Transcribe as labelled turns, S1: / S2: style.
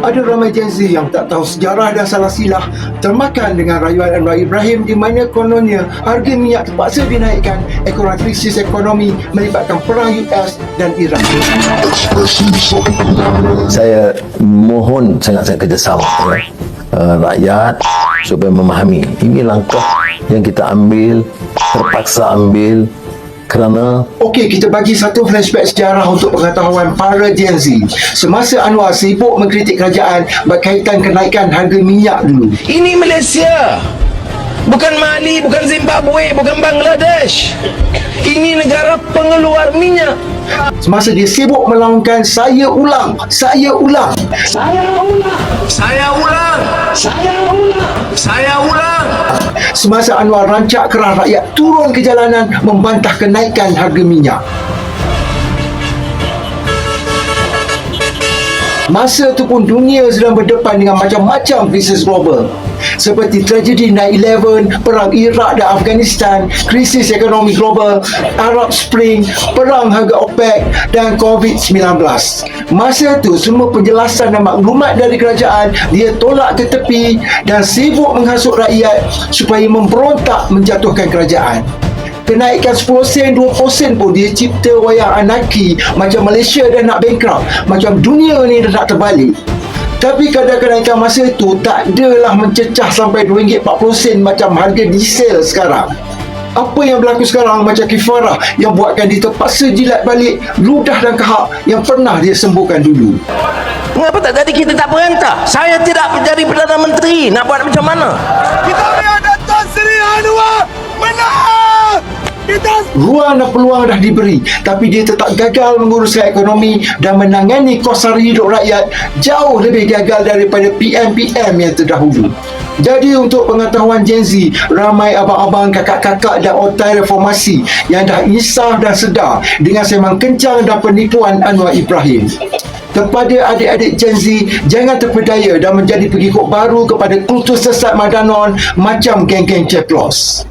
S1: Ada ramai Gen Z yang tak tahu sejarah dan salah silah termakan dengan rayuan Anwar Ibrahim di mana kononnya harga minyak terpaksa dinaikkan ekoran krisis ekonomi melibatkan perang US dan Iran.
S2: Saya mohon sangat-sangat kerjasama rakyat supaya memahami ini langkah yang kita ambil, terpaksa ambil kerana
S1: Okey, kita bagi satu flashback sejarah untuk pengetahuan para Gen Z. Semasa Anwar sibuk mengkritik kerajaan berkaitan kenaikan harga minyak dulu.
S3: Ini Malaysia, bukan Mali, bukan Zimbabwe, bukan Bangladesh. Ini negara pengeluar minyak.
S1: Semasa dia sibuk melaungkan saya ulang, saya ulang.
S3: Saya ulang, saya ulang, saya ulang, saya ulang.
S1: Semasa Anwar rancak kerah rakyat turun ke jalanan membantah kenaikan harga minyak. Masa itu pun dunia sedang berdepan dengan macam-macam krisis global seperti tragedi 9/11, perang Iraq dan Afghanistan, krisis ekonomi global, Arab Spring, perang harga OPEC dan COVID-19. Masa itu semua penjelasan dan maklumat dari kerajaan dia tolak ke tepi dan sibuk menghasut rakyat supaya memberontak menjatuhkan kerajaan. Kenaikan 10 sen, 20 sen pun dia cipta wayang anarki macam Malaysia dah nak bankrupt, macam dunia ni dah nak terbalik. Tapi kadar kenaikan masa itu tak adalah mencecah sampai RM2.40 macam harga diesel sekarang. Apa yang berlaku sekarang macam kifarah yang buatkan dia terpaksa jilat balik ludah dan kahak yang pernah dia sembuhkan dulu.
S3: Mengapa tak jadi kita tak perintah? Saya tidak menjadi Perdana Menteri. Nak buat macam mana?
S4: Kita lihat Datuk Seri Anwar menang!
S1: Ruang dan peluang dah diberi, tapi dia tetap gagal menguruskan ekonomi dan menangani kos sara hidup rakyat jauh lebih gagal daripada PM-PM yang terdahulu. Jadi untuk pengetahuan Gen Z, ramai abang-abang, kakak-kakak dan otai reformasi yang dah insaf dan sedar dengan sembang kencang dan penipuan Anwar Ibrahim. Kepada adik-adik Gen Z, jangan terpedaya dan menjadi pengikut baru kepada kultus sesat Madanon macam geng-geng Ceplos.